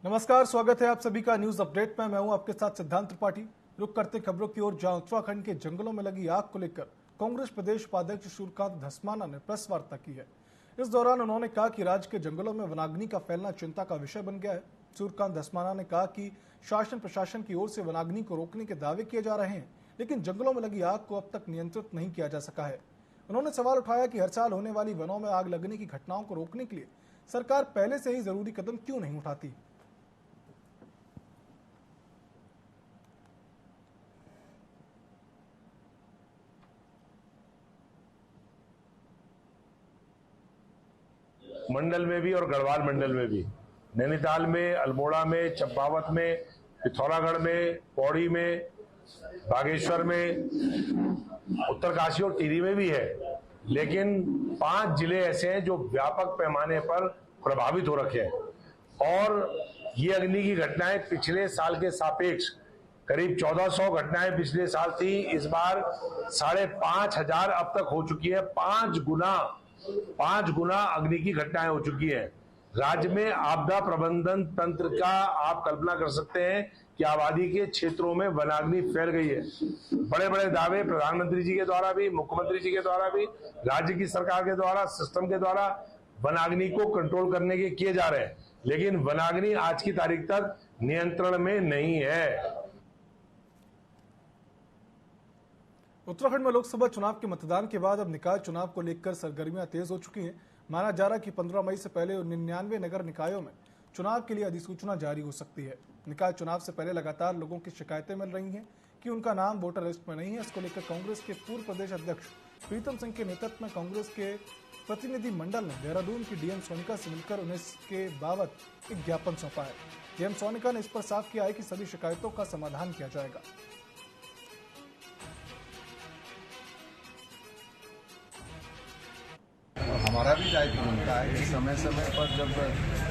नमस्कार, स्वागत है आप सभी का न्यूज अपडेट में। मैं हूं आपके साथ सिद्धांत त्रिपाठी। रुक करते खबरों की ओर, जहां उत्तराखंड के जंगलों में लगी आग को लेकर कांग्रेस प्रदेश उपाध्यक्ष सूर्यकांत धस्माना ने प्रेस वार्ता की है। इस दौरान उन्होंने कहा कि राज्य के जंगलों में वनाग्नि का फैलना चिंता का विषय बन गया है। सूर्यकांत धस्माना ने कहा कि शासन प्रशासन की ओर से वनाग्नि को रोकने के दावे किए जा रहे हैं, लेकिन जंगलों में लगी आग को अब तक नियंत्रित नहीं किया जा सका है। उन्होंने सवाल उठाया कि हर साल होने वाली वनों में आग लगने की घटनाओं को रोकने के लिए सरकार पहले से ही जरूरी कदम क्यों नहीं उठाती। मंडल में भी और गढ़वाल मंडल में भी, नैनीताल में, अल्मोड़ा में, चंपावत में, पिथौरागढ़ में, पौड़ी में, बागेश्वर में, उत्तरकाशी और टिहरी में भी है। लेकिन 5 जिले ऐसे हैं जो व्यापक पैमाने पर प्रभावित हो रखे हैं और ये अग्नि की घटनाएं पिछले साल के सापेक्ष करीब 1400 घटनाएं पिछले साल थी। इस बार 5500 अब तक हो चुकी है। 5 गुना अग्नि की घटनाएं हो चुकी है। राज्य में आपदा प्रबंधन तंत्र का आप कल्पना कर सकते हैं कि आबादी के क्षेत्रों में वनाग्नि फैल गई है। बड़े बड़े दावे प्रधानमंत्री जी के द्वारा भी, मुख्यमंत्री जी के द्वारा भी, राज्य की सरकार के द्वारा, सिस्टम के द्वारा वनाग्नि को कंट्रोल करने के किए जा रहे हैं, लेकिन वनाग्नि आज की तारीख तक नियंत्रण में नहीं है। उत्तराखंड में लोकसभा चुनाव के मतदान के बाद अब निकाय चुनाव को लेकर सरगर्मियां तेज हो चुकी हैं। माना जा रहा है कि 15 मई से पहले 99 नगर निकायों में चुनाव के लिए अधिसूचना जारी हो सकती है। निकाय चुनाव से पहले लगातार लोगों की शिकायतें मिल रही हैं कि उनका नाम वोटर लिस्ट में नहीं है। इसको लेकर कांग्रेस के पूर्व प्रदेश अध्यक्ष प्रीतम सिंह के नेतृत्व में कांग्रेस के प्रतिनिधि मंडल ने देहरादून की डीएम सोनिका से मिलकर उन्हें इसके बाबत एक ज्ञापन सौंपा है। डीएम सोनिका ने इस पर साफ किया है कि सभी शिकायतों का समाधान किया जाएगा। हमारा भी दायित्व बनता है कि समय समय पर जब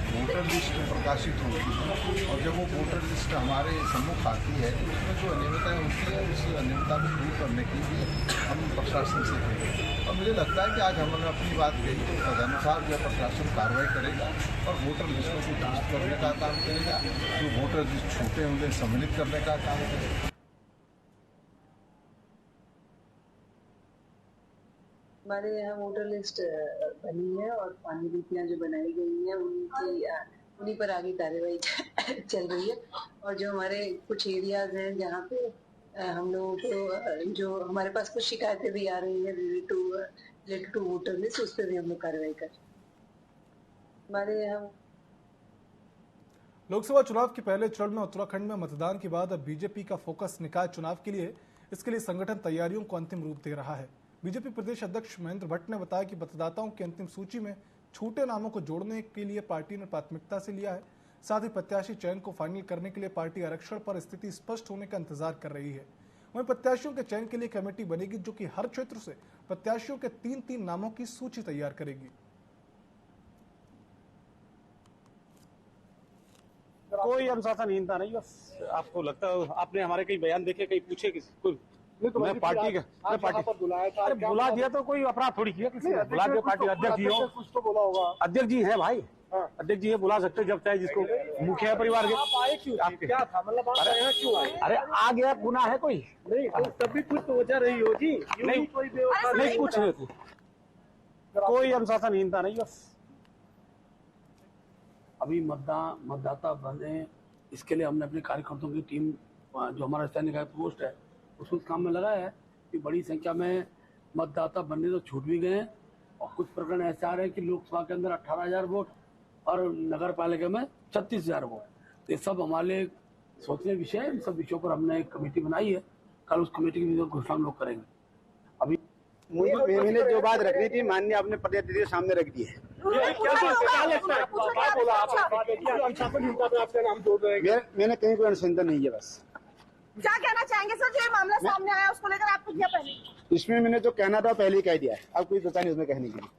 वोटर लिस्ट प्रकाशित होती है और जब वो वोटर लिस्ट हमारे सम्मुख आती है तो उसमें जो अनियमितताएं होती है उस अनियमितता को दूर करने के लिए हम प्रशासन से कहेंगे। और मुझे लगता है कि आज हमने अपनी बात कही तो तदनुसार जो प्रशासन कार्रवाई करेगा और वोटर लिस्टों को दुरुस्त करने का काम करेगा, जो वोटर लिस्ट छूटे होंगे सम्मिलित करने का काम करेगा। हमारे यहाँ वोटर लिस्ट बनी है और पांडुलिपियां जो बनाई गई हैं उन्हीं पर आगे कार्यवाही चल रही है। और जो हमारे कुछ एरियाज हैं जहाँ पे हम लोगों को जो हमारे पास कुछ शिकायतें भी आ रही हैं रिलेटेड टू वोटर लिस्ट, उस पर भी हम लोग कार्रवाई कर रहे हैं। हमारे यहाँ लोकसभा चुनाव के पहले चरण में उत्तराखंड में मतदान के बाद अब बीजेपी का फोकस निकाय चुनाव के लिए। इसके लिए संगठन तैयारियों को अंतिम रूप दे रहा है। बीजेपी प्रदेश अध्यक्ष महेंद्र भट्ट ने बताया कि मतदाताओं की अंतिम सूची में छूटे नामों को जोड़ने के लिए पार्टी ने प्राथमिकता से लिया है। साथ ही प्रत्याशी चयन को फाइनल करने के लिए पार्टी आरक्षण पर स्थिति स्पष्ट होने का इंतजार कर रही है। वहीं प्रत्याशियों के चयन के लिए कमेटी बनेगी जो कि हर क्षेत्र से प्रत्याशियों के 3-3 नामों की सूची तैयार करेगी। कोई अनुशासनहीनता नहीं, बस आपको लगता है आपने हमारे कई बयान देखे, कहीं पूछे किसी तो मैं पार्टी पर बुलाया था। अरे बुला दिया तो कोई अपराध थोड़ी किया किसी ने। बुला दिया पार्टी अध्यक्ष जी हो, कुछ तो बोला होगा। अध्यक्ष जी हैं भाई, अध्यक्ष जी है, बुला सकते जब चाहे जिसको। मुखिया परिवार के आप आए क्यों? आपके क्या था मतलब आप यहाँ क्यों आए? अरे आ गया, गुनाह है कोई नहीं? तभी कुछ तो वजह रही हो जी। नहीं कोई नहीं, कुछ नहीं, कोई अनुशासनहीनता नहीं। बस अभी मतदाता बने, इसके लिए हमने अपने कार्यकर्ताओं की टीम जो हमारा स्थानीय निकाय पोस्ट है उस काम में लगाया है कि बड़ी संख्या में मतदाता बनने तो छूट भी गए हैं और कुछ प्रकरण ऐसे आ रहे हैं कि लोकसभा के अंदर 18,000 वोट और नगर पालिका में 36,000 वोट। तो ये सब हमारे लिए सोचने विषय है। इन सब विषयों पर हमने एक कमेटी बनाई है, कल उस कमेटी की घोषणा हम लोग करेंगे। अभी मैंने जो बात रखनी थी माननीय अपने प्रतिनिधि के सामने रख दी है। मैंने कहीं कोई अनुसंधान नहीं है। बस क्या कहना चाहेंगे सर, जो ये मामला सामने आया उसको लेकर आपको क्या पहले? इसमें मैंने जो कहना था पहले ही कह दिया है, अब कोई बता नहीं उसमें कहने के लिए।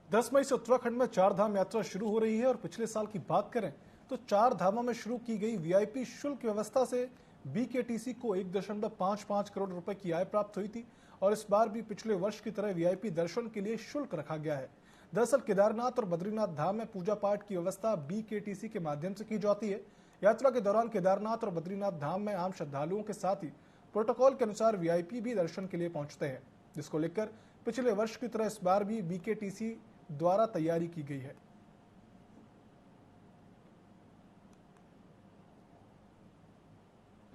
10 मई से उत्तराखंड में 4 धाम यात्रा शुरू हो रही है और पिछले साल की बात करें तो 4 धामों में शुरू की गई वीआईपी शुल्क व्यवस्था से बीकेटीसी को 1.55 करोड़ रुपए की आय प्राप्त हुई थी और इस बार भी पिछले वर्ष की तरह वीआईपी दर्शन के लिए शुल्क रखा गया है। दरअसल केदारनाथ और बद्रीनाथ धाम में पूजा पाठ की व्यवस्था BKTC के माध्यम से की जाती है। यात्रा के दौरान केदारनाथ और बद्रीनाथ धाम में आम श्रद्धालुओं के साथ ही प्रोटोकॉल के अनुसार VIP भी दर्शन के लिए पहुंचते हैं, जिसको लेकर पिछले वर्ष की तरह इस बार भी BKTC द्वारा तैयारी की गई है।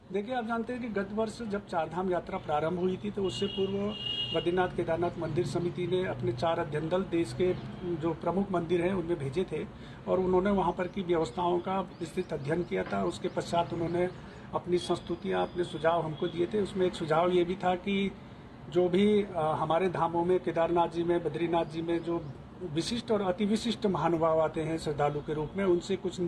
देखिए, आप जानते हैं कि गत वर्ष जब चारधाम यात्रा प्रारंभ हुई थी तो उससे पूर्व बद्रीनाथ केदारनाथ मंदिर समिति ने अपने 4 अध्ययन दल देश के जो प्रमुख मंदिर हैं उनमें भेजे थे और उन्होंने वहां पर की व्यवस्थाओं का विस्तृत अध्ययन किया था। उसके पश्चात उन्होंने अपनी संस्तुतियां, अपने सुझाव हमको दिए थे। उसमें एक सुझाव ये भी था कि जो भी हमारे धामों में, केदारनाथ जी में, बद्रीनाथ जी में जो विशिष्ट और अति विशिष्ट महानुभाव आते हैं श्रद्धालु के रूप में, उनसे कुछ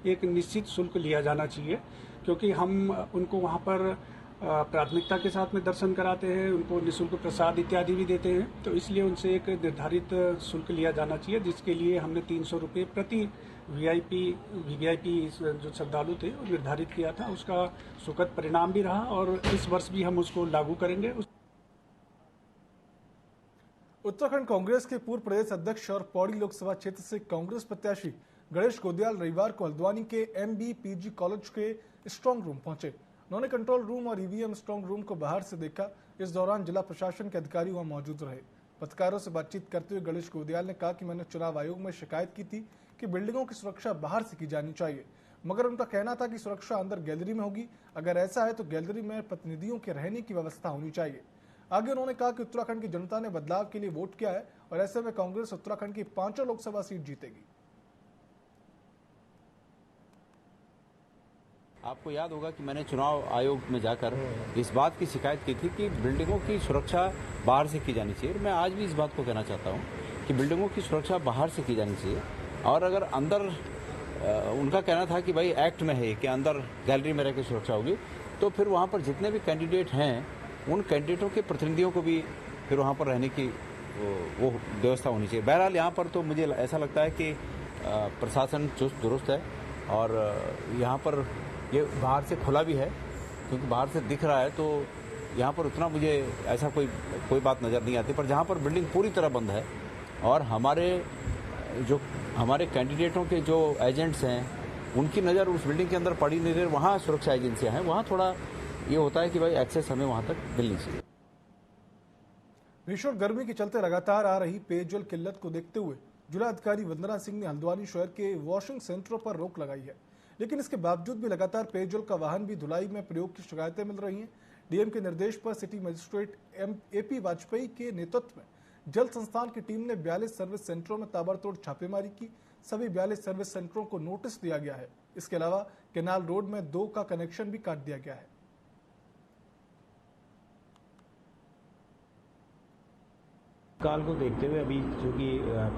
एक निश्चित शुल्क लिया जाना चाहिए, क्योंकि हम उनको वहाँ पर प्राथमिकता के साथ में दर्शन कराते हैं, उनको निःशुल्क प्रसाद इत्यादि भी देते हैं। तो इसलिए उनसे एक निर्धारित शुल्क लिया जाना चाहिए, जिसके लिए हमने 300 रुपये प्रति वीवीआईपी जो श्रद्धालु थे वो निर्धारित किया था। उसका सुखद परिणाम भी रहा और इस वर्ष भी हम उसको लागू करेंगे। उत्तराखंड कांग्रेस के पूर्व प्रदेश अध्यक्ष और पौड़ी लोकसभा क्षेत्र से कांग्रेस प्रत्याशी गणेश गोदयाल रविवार को हल्द्वानी के MBPG कॉलेज के स्ट्रांग रूम पहुंचे। उन्होंने कंट्रोल रूम और EVM स्ट्रांग रूम को बाहर से देखा। इस दौरान जिला प्रशासन के अधिकारी वहां मौजूद रहे। पत्रकारों से बातचीत करते हुए गणेश गोदयाल ने कहा कि मैंने चुनाव आयोग में शिकायत की थी कि बिल्डिंगों की सुरक्षा बाहर से की जानी चाहिए, मगर उनका कहना था कि सुरक्षा अंदर गैलरी में होगी। अगर ऐसा है तो गैलरी में प्रतिनिधियों के रहने की व्यवस्था होनी चाहिए। आगे उन्होंने कहा कि उत्तराखंड की जनता ने बदलाव के लिए वोट किया है और ऐसे में कांग्रेस उत्तराखंड की 5 लोकसभा सीट जीतेगी। आपको याद होगा कि मैंने चुनाव आयोग में जाकर इस बात की शिकायत की थी कि बिल्डिंगों की सुरक्षा बाहर से की जानी चाहिए। मैं आज भी इस बात को कहना चाहता हूं कि बिल्डिंगों की सुरक्षा बाहर से की जानी चाहिए और अगर अंदर उनका कहना था कि भाई एक्ट में है कि अंदर गैलरी में रहकर सुरक्षा होगी, तो फिर वहां पर जितने भी कैंडिडेट हैं उन कैंडिडेटों के प्रतिनिधियों को भी फिर वहां पर रहने की वो व्यवस्था होनी चाहिए। बहरहाल यहाँ पर तो मुझे ऐसा लगता है कि प्रशासन चुस्त दुरुस्त है और यहाँ पर ये बाहर से खुला भी है, क्योंकि बाहर से दिख रहा है तो यहाँ पर उतना मुझे ऐसा कोई बात नज़र नहीं आती। पर जहाँ पर बिल्डिंग पूरी तरह बंद है और हमारे कैंडिडेटों के जो एजेंट्स हैं उनकी नज़र उस बिल्डिंग के अंदर पड़ी नहीं रही, वहाँ सुरक्षा एजेंसियाँ हैं, वहाँ थोड़ा ये होता है कि भाई एक्सेस हमें वहाँ तक मिलनी चाहिए। भीषण गर्मी के चलते लगातार आ रही पेयजल किल्लत को देखते हुए जिलाधिकारी वंदना सिंह ने हल्द्वानी शहर के वॉशिंग सेंटरों पर रोक लगाई है, लेकिन इसके बावजूद भी लगातार पेयजल का वाहन भी धुलाई में प्रयोग की शिकायतें मिल रही हैं। डीएम के निर्देश पर सिटी मजिस्ट्रेट AP वाजपेयी के नेतृत्व में जल संस्थान की टीम ने 42 सर्विस सेंटरों में ताबड़तोड़ छापेमारी की। सभी 42 सर्विस सेंटरों को नोटिस दिया गया है। इसके अलावा केनाल रोड में 2 का कनेक्शन भी काट दिया गया है। काल को देखते हुए अभी चूंकि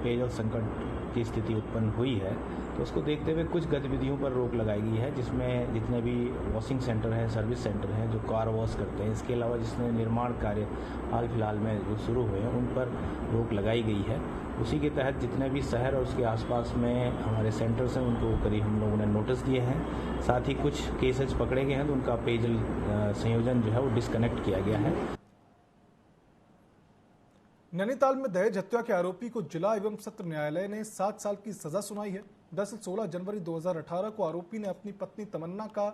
पेयजल संकट की स्थिति उत्पन्न हुई है तो उसको देखते हुए कुछ गतिविधियों पर रोक लगाई गई है, जिसमें जितने भी वॉशिंग सेंटर हैं, सर्विस सेंटर हैं जो कार वॉश करते हैं, इसके अलावा जिसमें निर्माण कार्य हाल फिलहाल में जो शुरू हुए हैं उन पर रोक लगाई गई है। उसी के तहत जितने भी शहर और उसके आसपास में हमारे सेंटर्स हैं उनको करीब हम लोगों ने नोटिस दिए हैं। साथ ही कुछ केसेज पकड़े गए हैं तो उनका पेयजल संयोजन जो है वो डिस्कनेक्ट किया गया है। नैनीताल में दहेज हत्या के आरोपी को जिला एवं सत्र न्यायालय ने 7 साल की सजा सुनाई है। दरअसल 16 जनवरी 2018 को आरोपी ने अपनी पत्नी तमन्ना का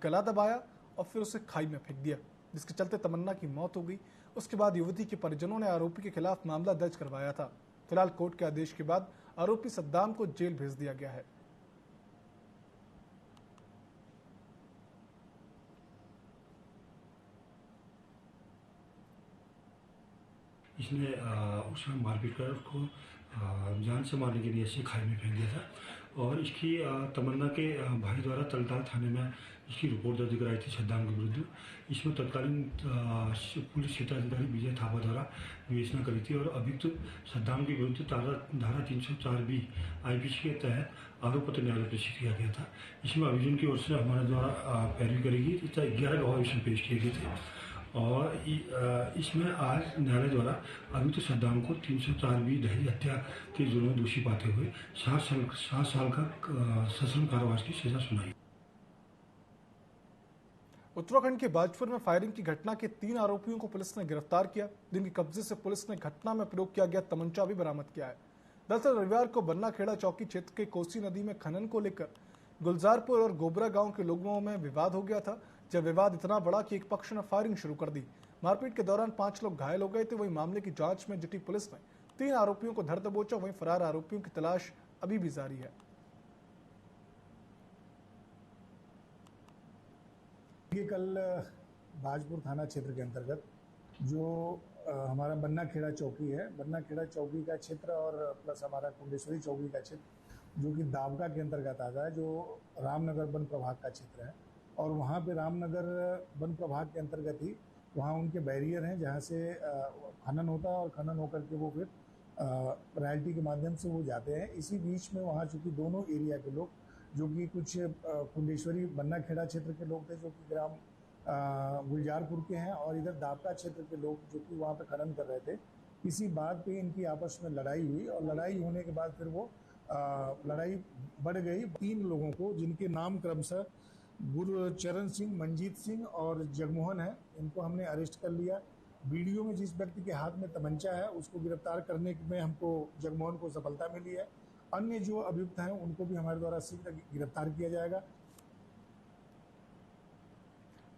गला दबाया और फिर उसे खाई में फेंक दिया, जिसके चलते तमन्ना की मौत हो गई। उसके बाद युवती के परिजनों ने आरोपी के खिलाफ मामला दर्ज करवाया था। फिलहाल कोर्ट के आदेश के बाद आरोपी सद्दाम को जेल भेज दिया गया है। इसने उसमें मारपीट कर उसको जान से मारने के लिए ऐसे खाई में फेंक दिया था और इसकी तमन्ना के भाई द्वारा तलताल थाने में इसकी रिपोर्ट दर्ज कराई थी सद्दाम के विरुद्ध। इसमें तत्कालीन पुलिस क्षेत्राधिकारी विजय थापा द्वारा विवेचना करी थी और अभियुक्त सद्दाम के विरुद्ध धारा 304B IPC के तहत आरोप पत्र न्यायालय प्रेषित किया गया था। इसमें अभियोजन की ओर से हमारे द्वारा पैरवी करी गई थी तथा 11 गवाह इसमें पेश किए गए थे और इसमें आज न्यायालय द्वारा अभियुक्त सद्दाम को 304B दहेज हत्या के जुर्म में दोषी पाते हुए 7 साल का सश्रम कारावास की सजा सुनाई। उत्तराखंड के बाजपुर में फायरिंग की घटना के 3 आरोपियों को पुलिस ने गिरफ्तार किया, जिनके कब्जे से पुलिस ने घटना में प्रयोग किया गया तमंचा भी बरामद किया है। दरअसल रविवार को बन्नाखेड़ा चौकी क्षेत्र के कोसी नदी में खनन को लेकर गुलजारपुर और गोबरा गांव के लोगों में विवाद हो गया था। जब विवाद इतना बड़ा कि एक पक्ष ने फायरिंग शुरू कर दी। मारपीट के दौरान 5 लोग घायल हो गए थे। वहीं मामले की जांच में जुटी पुलिस ने 3 आरोपियों को धर दबोचा। वहीं फरार आरोपियों की तलाश अभी भी जारी है। ये कल भाजपुर थाना क्षेत्र के अंतर्गत जो हमारा बन्नाखेड़ा चौकी है, बन्नाखेड़ा चौकी का क्षेत्र और प्लस हमारा कुंडेश्वरी चौकी का क्षेत्र जो कि दावका के अंतर्गत आता है, जो रामनगर वन प्रभाग का क्षेत्र है। और वहाँ पे रामनगर वन प्रभाग के अंतर्गत ही वहाँ उनके बैरियर हैं जहाँ से खनन होता है और खनन होकर के वो फिर रॉयल्टी के माध्यम से वो जाते हैं। इसी बीच में वहाँ चूँकि दोनों एरिया के लोग जो कि कुछ कुंडेश्वरी बन्नाखेड़ा क्षेत्र के लोग थे जो कि ग्राम गुलजारपुर के हैं, और इधर दावका क्षेत्र के लोग जो कि वहाँ पे खनन कर रहे थे। इसी बात पे इनकी आपस में लड़ाई हुई और लड़ाई होने के बाद फिर वो लड़ाई बढ़ गई। 3 लोगों को जिनके नाम क्रमशः गुरचरण सिंह, मंजीत सिंह और जगमोहन है, इनको हमने अरेस्ट कर लिया। वीडियो में जिस व्यक्ति के हाथ में तमंचा है उसको गिरफ्तार करने में हमको जगमोहन को सफलता मिली है। अन्य जो अभियुक्त हैं उनको भी हमारे द्वारा शीघ्र गिरफ्तार किया जाएगा।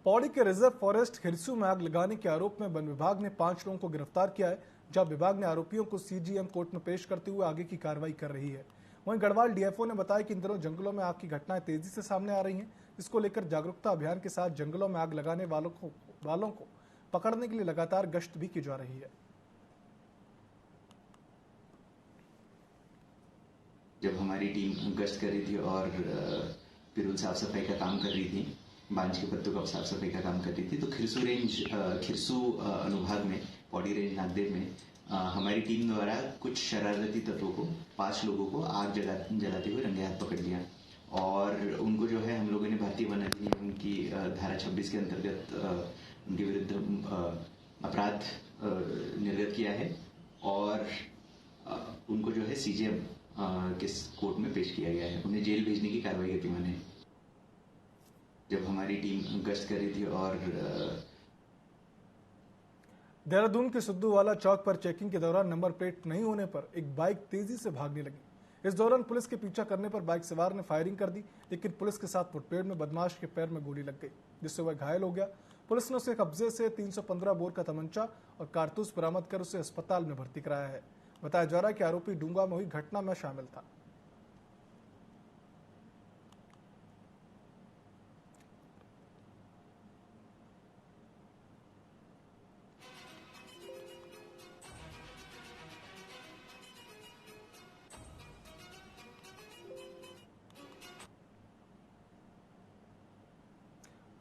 पौड़ी के रिजर्व फॉरेस्ट खिरसू में आग लगाने के आरोप में वन विभाग ने 5 लोगों को गिरफ्तार किया है। जब विभाग ने आरोपियों को सीजीएम कोर्ट में पेश करते हुए आगे की कार्रवाई कर रही है। वहीं गढ़वाल डीएफओ ने बताया कि इन दिनों जंगलों में आग की घटनाएं तेजी से सामने आ रही हैं। इसको लेकर जागरूकता अभियान के साथ जंगलों में आग लगाने वालों को पकड़ने के लिए लगातार गश्त भी की जा रही है। जब हमारी टीम गश्त कर रही थी और पिरूल साफ सफाई का काम कर रही थी, बांज के पत्तों का साफ सफाई का काम कर रही थी, तो खिरसू अनुभाग में पौड़ी रेंज नागदेव में हमारी टीम द्वारा कुछ शरारती तत्वों को 5 लोगों को आग जलाते हुए रंगे हाथ पकड़ लिया। और उनको जो है हम लोगों ने भारतीय वन अधिनियम की धारा 26 के अंतर्गत उनके विरुद्ध अपराध निर्गत किया है और उनको जो है सीजीएम के कोर्ट में पेश किया गया है। उन्हें जेल भेजने की कार्रवाई एटीमा ने जब हमारी टीम गश्त कर रही थी। और देहरादून के सिद्धूवाला चौक पर चेकिंग के दौरान नंबर प्लेट नहीं होने पर एक बाइक तेजी से भागने लगी। इस दौरान पुलिस के पीछा करने पर बाइक सवार ने फायरिंग कर दी, लेकिन पुलिस के साथ मुठभेड़ में बदमाश के पैर में गोली लग गई, जिससे वह घायल हो गया। पुलिस ने उसे कब्जे से 315 बोर का तमंचा और कारतूस बरामद कर उसे अस्पताल में भर्ती कराया है। बताया जा रहा है कि आरोपी डूंगा में हुई घटना में शामिल था।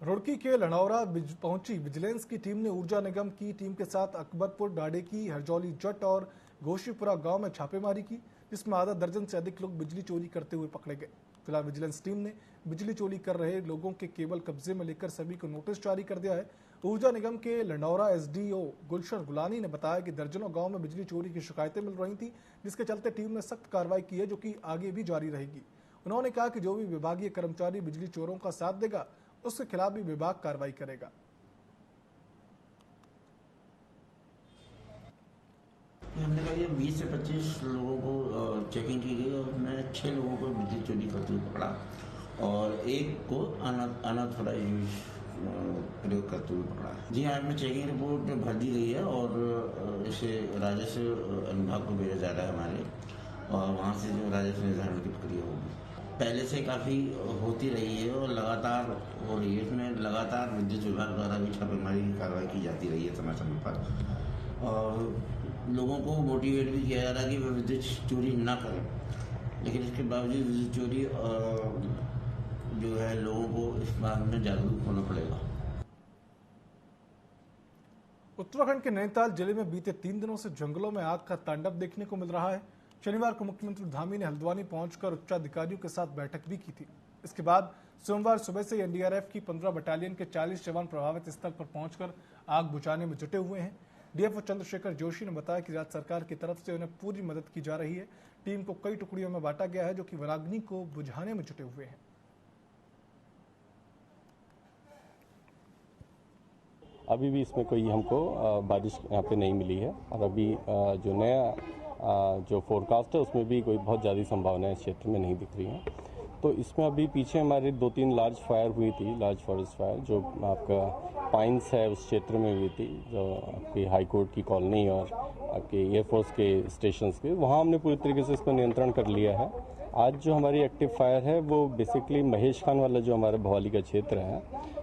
रुड़की के लनौरा पहुंची विजिलेंस की टीम ने ऊर्जा निगम की टीम के साथ अकबरपुर, डाडेकी, हरजौली जट और घोशीपुरा गांव में छापेमारी की, जिसमें आधा दर्जन से अधिक लोग बिजली चोरी करते हुए पकड़े गए। फिलहाल विजिलेंस टीम ने बिजली चोरी कर रहे लोगों के केबल कब्जे में लेकर सभी को नोटिस जारी कर दिया है। ऊर्जा निगम के लनौरा एसडीओ गुलशन गुलानी ने बताया कि दर्जनों गाँव में बिजली चोरी की शिकायतें मिल रही थी, जिसके चलते टीम ने सख्त कार्रवाई की है, जो कि आगे भी जारी रहेगी। उन्होंने कहा कि जो भी विभागीय कर्मचारी बिजली चोरों का साथ देगा उसके खिलाफ भी विभाग कार्रवाई करेगा। हमने कहा ये 20 से 25 लोगों को चेकिंग की गई और उसमें 6 लोगों को बिजली चोरी करते हुए पकड़ा और एक को अनऑथराइज्ड प्रयोग करते हुए पकड़ा। जी हाँ, इसमें चेकिंग रिपोर्ट भर दी गई है और इसे राजस्व अनुभाग को भेजा जा रहा है हमारे, और वहाँ से जो राजस्व निर्धारण की प्रक्रिया होगी पहले से काफ़ी होती रही है और लगातार हो रही है। इसमें लगातार विद्युत विभाग द्वारा भी छापेमारी की कार्रवाई की जाती रही है समय समय पर, और लोगों को मोटिवेट भी किया जा रहा है कि वे विद्युत चोरी ना करें। लेकिन इसके बावजूद विद्युत चोरी जो है लोगों को इस बात में जागरूक होना पड़ेगा। उत्तराखंड के नैनीताल जिले में बीते 3 दिनों से जंगलों में आग का तांडव देखने को मिल रहा है। शनिवार को मुख्यमंत्री धामी ने हल्द्वानी पहुंचकर उच्चाधिकारियों के साथ बैठक भी की थी। इसके बाद सोमवार सुबह से एनडीआरएफ की 15 बटालियन के 40 जवान प्रभावित स्थल पर पहुंचकर आग बुझाने में जुटे हुए हैं। डीएफओ चंद्रशेखर जोशी ने बताया कि राज्य सरकार की तरफ से उन्हें पूरी मदद की जा रही है। टीम को कई टुकड़ियों में बांटा गया है, जो कि वनाग्नि को बुझाने में जुटे हुए हैं। अभी भी इसमें कोई हमको बारिश यहाँ पे नहीं मिली है, और अभी जो नया जो फोरकास्ट है उसमें भी कोई बहुत ज़्यादा संभावनाएं इस क्षेत्र में नहीं दिख रही हैं। तो इसमें अभी पीछे हमारी 2-3 लार्ज फायर हुई थी, लार्ज फॉरेस्ट फायर जो आपका पाइन्स है उस क्षेत्र में हुई थी, जो आपकी हाई कोर्ट की कॉलोनी और आपके एयरफोर्स के स्टेशंस के, वहाँ हमने पूरी तरीके से इसको नियंत्रण कर लिया है। आज जो हमारी एक्टिव फायर है वो बेसिकली महेश खान वाला जो हमारा भवाली का क्षेत्र है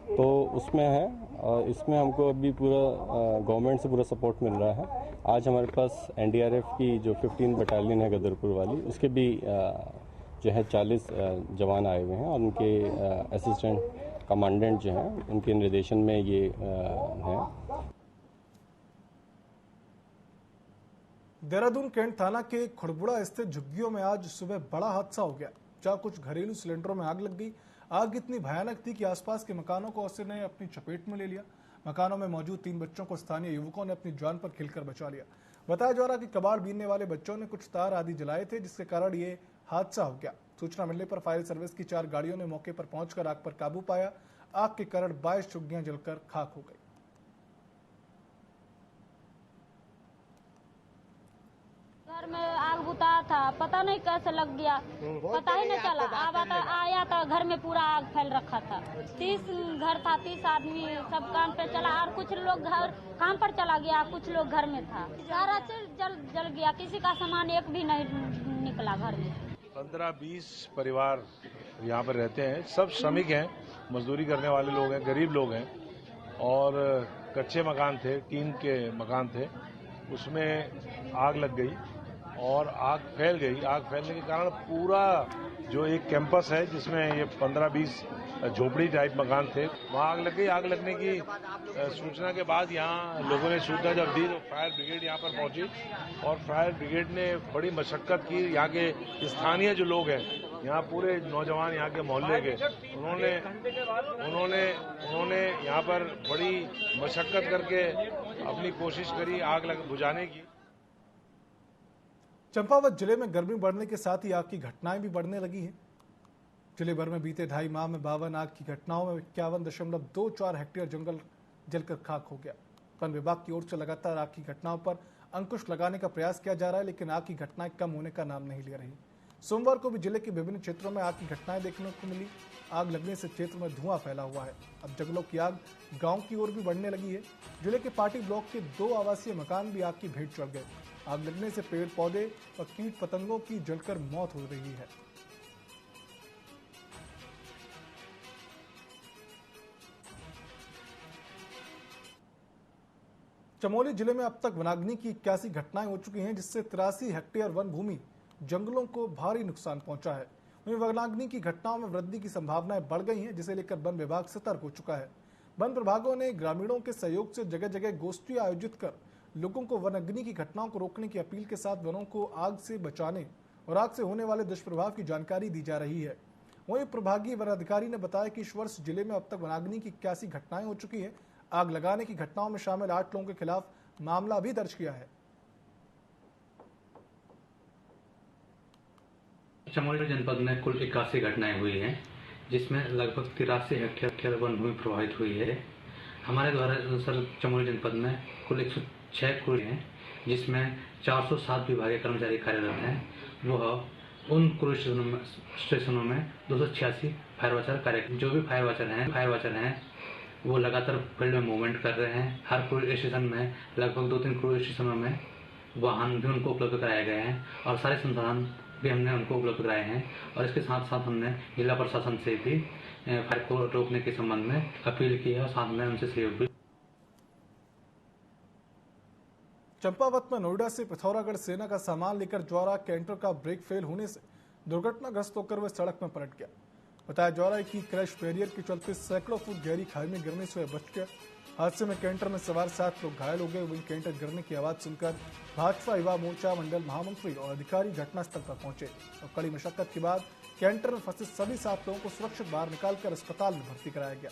तो उसमें है, और इसमें हमको अभी पूरा गवर्नमेंट से पूरा सपोर्ट मिल रहा है। आज हमारे पास एनडीआरएफ की जो 15 बटालियन है गदरपुर वाली, उसके भी जो है 40 जवान आए हुए हैं और उनके असिस्टेंट कमांडेंट जो हैं उनके निर्देशन में ये हैं। देहरादून कैंट थाना के खुड़बुड़ा स्थित झुग्गियों में आज सुबह बड़ा हादसा हो गया, जहां कुछ घरेलू सिलेंडरों में आग लग गई। आग इतनी भयानक थी कि आसपास के मकानों को उसने ने अपनी चपेट में ले लिया। मकानों में मौजूद 3 बच्चों को स्थानीय युवकों ने अपनी जान पर खिलकर बचा लिया। बताया जा रहा कि कबाड़ बीनने वाले बच्चों ने कुछ तार आदि जलाए थे, जिसके कारण ये हादसा हो गया। सूचना मिलने पर फायर सर्विस की 4 गाड़ियों ने मौके पर पहुंचकर आग पर काबू पाया। आग के कारण 22 झुग्गियां जलकर खाक हो गई। घर में आग बुता था, पता नहीं कैसे लग गया, पता ही नहीं चला। आया था घर में पूरा आग फैल रखा था। 30 घर था, 30 आदमी सब काम पे चला और कुछ लोग घर काम पर चला गया, कुछ लोग घर में था। सारा चीज जल गया, किसी का सामान एक भी नहीं निकला घर में। 15-20 परिवार यहाँ पर रहते हैं, सब श्रमिक हैं, मजदूरी करने वाले लोग हैं, गरीब लोग हैं और कच्चे मकान थे, टीन के मकान थे, उसमें आग लग गई और आग फैल गई। आग फैलने के कारण पूरा जो एक कैंपस है जिसमें ये 15-20 झोपड़ी टाइप मकान थे, वहाँ आग लग गई। आग लगने की सूचना के बाद यहाँ लोगों ने सूचना जब दी तो फायर ब्रिगेड यहाँ पर पहुंची और फायर ब्रिगेड ने बड़ी मशक्कत की। यहाँ के स्थानीय जो लोग हैं, यहाँ पूरे नौजवान यहाँ के मोहल्ले के, उन्होंने यहाँ पर बड़ी मशक्कत करके अपनी कोशिश करी आग बुझाने की। चंपावत जिले में गर्मी बढ़ने के साथ ही आग की घटनाएं भी बढ़ने लगी हैं। जिले भर में बीते 2.5 माह में 52 आग की घटनाओं में 51.24 हेक्टेयर जंगल जलकर खाक हो गया। वन विभाग की ओर से लगातार आग की घटनाओं पर अंकुश लगाने का प्रयास किया जा रहा है, लेकिन आग की घटनाएं कम होने का नाम नहीं ले रही। सोमवार को भी जिले के विभिन्न क्षेत्रों में आग की घटनाएं देखने को मिली। आग लगने से क्षेत्र में धुआं फैला हुआ है। अब जंगलों की आग गाँव की ओर भी बढ़ने लगी है। जिले के पाटी ब्लॉक के 2 आवासीय मकान भी आग की भेंट चढ़ गए। आग लगने से पेड़ पौधे और कीट पतंगों की जलकर मौत हो रही है। चमोली जिले में अब तक वनाग्नि की 81 घटनाएं हो चुकी हैं, जिससे 83 हेक्टेयर वन भूमि जंगलों को भारी नुकसान पहुंचा है। वहीं वनाग्नि की घटनाओं में वृद्धि की संभावनाएं बढ़ गई हैं, जिसे लेकर वन विभाग सतर्क हो चुका है। वन विभागों ने ग्रामीणों के सहयोग से जगह जगह गोष्ठी आयोजित कर लोगों को वनाग्नि की घटनाओं को रोकने की अपील के साथ वनों को आग से बचाने और आग से होने वाले दुष्प्रभाव की जानकारी दी जा रही है। वहीं प्रभागीय वन अधिकारी ने बताया कि इस वर्ष जिले में अब तक वनाग्नि की 81 घटनाएं हो चुकी है। आग लगाने की घटनाओं में शामिल 8 लोगों के खिलाफ मामला भी दर्ज किया है। चमोली जनपद में कुल 81 घटनाएं हुई हैं, जिसमें लगभग 83 हेक्टेयर वन भूमि प्रभावित हुई है। हमारे द्वारा सर चमोली जनपद में कुल 106 कुएं हैं, जिसमें 407 विभागीय कर्मचारी कार्यरत हैं। वह उन क्रूज स्टेशनों में 286 फायर वाचर कार्य, जो भी फायर वाचर हैं वो लगातार फील्ड में मूवमेंट कर रहे हैं। हर क्रूज स्टेशन में लगभग 2-3 क्रूज स्टेशनों में वाहन भी उनको उपलब्ध कराए गए हैं और सारे संसाधन भी हमने उनको उपलब्ध कराए हैं। और इसके साथ साथ हमने जिला प्रशासन से भी फायर को रोकने के संबंध में अपील की है और साथ में उनसे सहयोग भी। चंपावत में नोएडा से पिथौरागढ़ सेना का सामान लेकर जा रहा कैंटर का ब्रेक फेल होने से दुर्घटनाग्रस्त होकर वह सड़क में पलट गया। बताया जा रहा है कि क्रैश बैरियर के चलते सैकड़ों फुट गहरी खाई में गिरने से वह बच गया। हादसे में कैंटर में सवार 7 लोग घायल हो गए। वहीं कैंटर गिरने की आवाज सुनकर भाजपा युवा मोर्चा मंडल महामंत्री और अधिकारी घटनास्थल पर पहुंचे और कड़ी मशक्कत के बाद कैंटर में फंसे सभी 7 लोगों को सुरक्षित बाहर निकालकर अस्पताल में भर्ती कराया गया।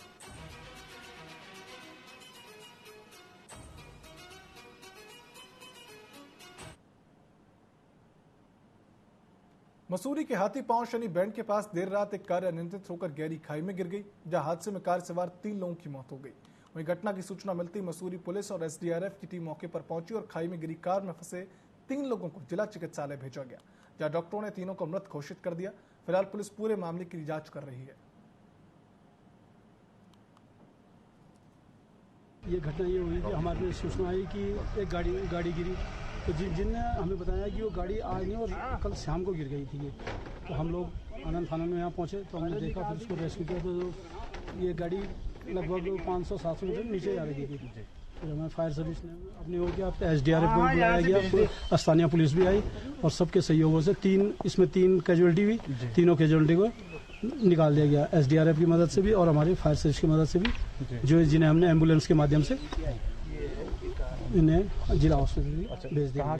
मसूरी के हाथी पांव शनि बैंड के पास देर रात एक कार अनियंत्रित होकर गहरी खाई में गिर गई, जहां हादसे में कार सवार 3 लोगों की मौत हो गई। वहीं घटना की सूचना मिलती मसूरी पुलिस और एसडीआरएफ की टीम मौके पर पहुंची और खाई में गिरी कार में फंसे 3 लोगों को जिला चिकित्सालय भेजा गया, जहां डॉक्टरों ने तीनों को मृत घोषित कर दिया। फिलहाल पुलिस पूरे मामले की जांच कर रही है। ये घटना ये हुई कि हमारे पास सूचना आई कि एक गाड़ी गिरी, तो जिनने हमें बताया कि वो गाड़ी आज नहीं और कल शाम को गिर गई थी। ये तो हम लोग आनंद थाना में यहाँ पहुँचे तो हमने देखा, फिर उसको रेस्क्यू किया। तो ये गाड़ी लगभग 500-700 मीटर नीचे जा रही थी। फिर हमें फायर सर्विस ने अपनी ओर के SDRF को बुलाया गया, स्थानीय पुलिस भी आई और सबके सहयोगों से इसमें 3 कैजुअलिटी हुई। तीनों कैजुअलिटी को निकाल दिया गया SDRF की मदद से भी और हमारी फायर सर्विस की मदद से भी, जो जिन्हें हमने एम्बुलेंस के माध्यम से इन्हें जिला हॉस्पिटल भेज दिया।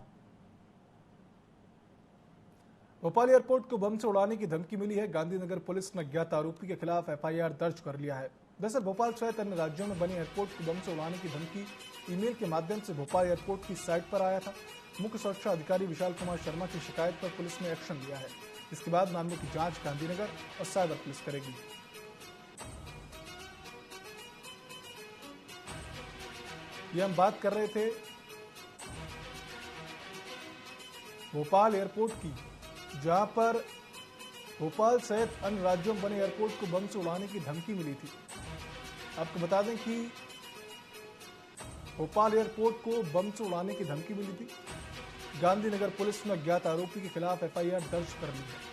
भोपाल एयरपोर्ट को बम से उड़ाने की धमकी मिली है। गांधीनगर पुलिस ने अज्ञात आरोपी के खिलाफ FIR दर्ज कर लिया है। दरअसल भोपाल सहित अन्य राज्यों में बने एयरपोर्ट को बम से उड़ाने की धमकी ईमेल के माध्यम से भोपाल एयरपोर्ट की साइट पर आया था। मुख्य सुरक्षा अधिकारी विशाल कुमार शर्मा की शिकायत पर पुलिस ने एक्शन लिया है। इसके बाद मामले की जांच गांधीनगर और साइबर पुलिस करेगी। ये हम बात कर रहे थे भोपाल एयरपोर्ट की, जहां पर भोपाल सहित अन्य राज्यों में बने एयरपोर्ट को बम से उड़ाने की धमकी मिली थी। आपको बता दें कि भोपाल एयरपोर्ट को बम से उड़ाने की धमकी मिली थी। गांधीनगर पुलिस ने अज्ञात आरोपी के खिलाफ FIR दर्ज कर ली है।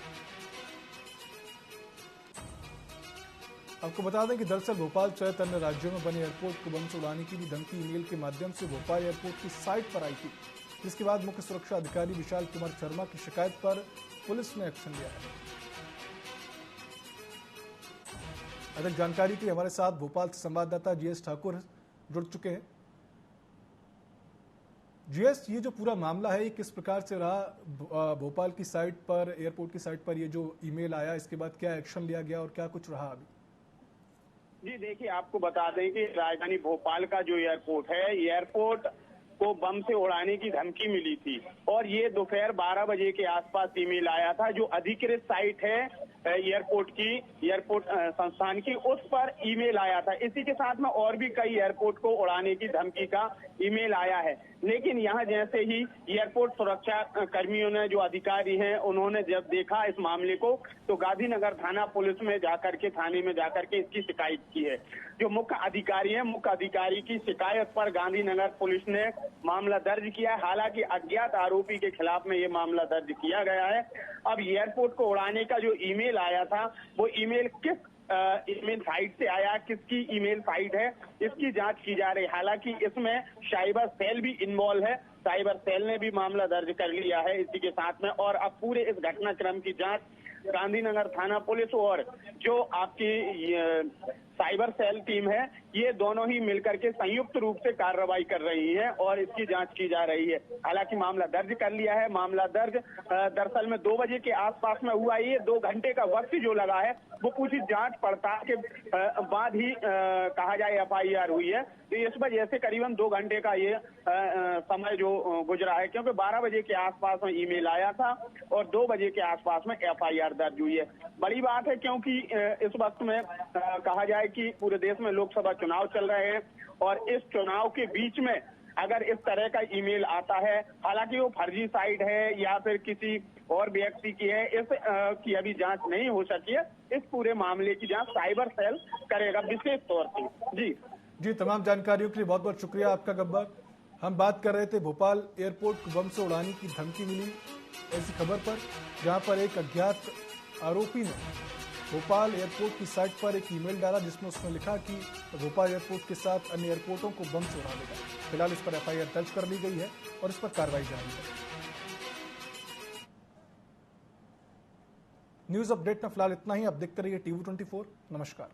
आपको बता दें कि दरअसल भोपाल सहित अन्य राज्यों में बने एयरपोर्ट को बम से उड़ाने की भी धमकी ईमेल के माध्यम से भोपाल एयरपोर्ट की साइट पर आई थी, जिसके बाद मुख्य सुरक्षा अधिकारी विशाल कुमार शर्मा की शिकायत पर पुलिस ने एक्शन लिया है। अधिक जानकारी के लिए हमारे साथ भोपाल से संवाददाता GS ठाकुर जुड़ चुके हैं। GS, ये जो पूरा मामला है ये किस प्रकार से रहा? भोपाल की साइट पर, एयरपोर्ट की साइट पर ये जो ईमेल आया, इसके बाद क्या एक्शन लिया गया और क्या कुछ रहा अभी? जी देखिए, आपको बता दें कि राजधानी भोपाल का जो एयरपोर्ट है, एयरपोर्ट को बम से उड़ाने की धमकी मिली थी और ये दोपहर 12 बजे के आसपास ईमेल आया था। जो अधिकृत साइट है एयरपोर्ट की, एयरपोर्ट संस्थान की, उस पर ईमेल आया था। इसी के साथ में और भी कई एयरपोर्ट को उड़ाने की धमकी का ईमेल आया है। लेकिन यहाँ जैसे ही एयरपोर्ट सुरक्षा कर्मियों ने, जो अधिकारी हैं, उन्होंने जब देखा इस मामले को, तो गांधीनगर थाना पुलिस में जाकर के, थाने में जाकर के इसकी शिकायत की है। जो मुख्य अधिकारी हैं, मुख्य अधिकारी की शिकायत पर गांधीनगर पुलिस ने मामला दर्ज किया है। हालांकि अज्ञात आरोपी के खिलाफ में ये मामला दर्ज किया गया है। अब एयरपोर्ट को उड़ाने का जो ईमेल आया था, वो ईमेल किस ईमेल साइट से आया, किसकी ईमेल साइट है, इसकी जांच की जा रही है। हालांकि इसमें साइबर सेल भी इन्वॉल्व है, साइबर सेल ने भी मामला दर्ज कर लिया है इसी के साथ में। और अब पूरे इस घटनाक्रम की जांच गांधीनगर थाना पुलिस और जो आपकी साइबर सेल टीम है, ये दोनों ही मिलकर के संयुक्त रूप से कार्रवाई कर रही है और इसकी जांच की जा रही है। हालांकि मामला दर्ज कर लिया है। मामला दर्ज दरअसल में 2 बजे के आसपास में हुआ। ये 2 घंटे का वक्त जो लगा है वो कुछ जांच पड़ताल के बाद ही कहा जाए FIR हुई है। तो इस वजह से करीबन 2 घंटे का ये समय जो गुजरा है, क्योंकि 12 बजे के आसपास में ईमेल आया था और 2 बजे के आसपास में FIR दर्ज हुई है। बड़ी बात है क्योंकि इस वक्त में कहा जाए कि पूरे देश में लोकसभा चुनाव चल रहे हैं और इस चुनाव के बीच में अगर इस तरह का ईमेल आता है, हालांकि वो फर्जी साइट है या फिर किसी और व्यक्ति की है, इस की अभी जांच नहीं हो सकी है। इस पूरे मामले की जांच साइबर सेल करेगा विशेष तौर पर। जी, तमाम जानकारियों के लिए बहुत बहुत शुक्रिया आपका गब्बर। हम बात कर रहे थे भोपाल एयरपोर्ट को बम से उड़ाने की धमकी मिली ऐसी खबर पर, जहां पर एक अज्ञात आरोपी ने भोपाल एयरपोर्ट की साइट पर एक ईमेल डाला जिसमें उसने लिखा कि भोपाल एयरपोर्ट के साथ अन्य एयरपोर्टों को बम से उड़ा देगा। फिलहाल इस पर FIR दर्ज कर ली गई है और इस पर कार्रवाई जारी है। न्यूज अपडेट में फिलहाल इतना ही। अब देखते रहिए TV24। नमस्कार।